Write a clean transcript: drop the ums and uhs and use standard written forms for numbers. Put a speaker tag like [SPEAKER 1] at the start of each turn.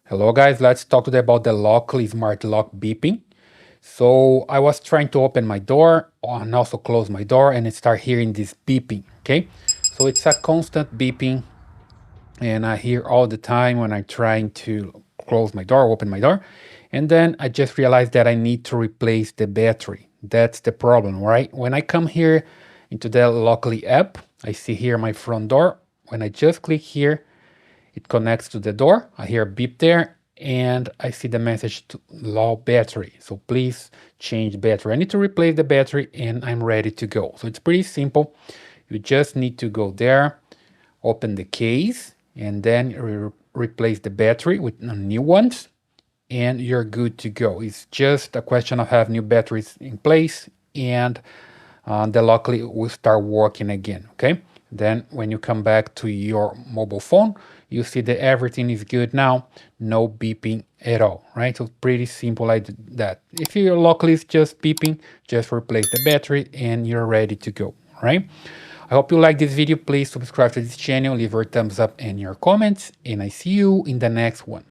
[SPEAKER 1] Hello guys, let's talk today about the Locly smart lock beeping. So I was trying to open my door and also close my door and I start hearing this beeping, okay? So it's a constant beeping and I hear all the time when I'm trying to close my door, open my door. And then I just realized that I need to replace the battery. That's the problem, right? When I come here into the Locly app, I see here my front door. When I just click here, it connects to the door. I hear a beep there and I see the message to low battery. So please change battery. I need to replace the battery and I'm ready to go. So it's pretty simple. You just need to go there, open the case, and then replace the battery with new ones and you're good to go. It's just a question of having new batteries in place and the Locally will start working again, okay? Then when you come back to your mobile phone, you see that everything is good now, no beeping at all, right? So pretty simple like that. If your Locally is just beeping, just replace the battery and you're ready to go, right? I hope you like this video. Please subscribe to this channel, leave your thumbs up and your comments, and I see you in the next one.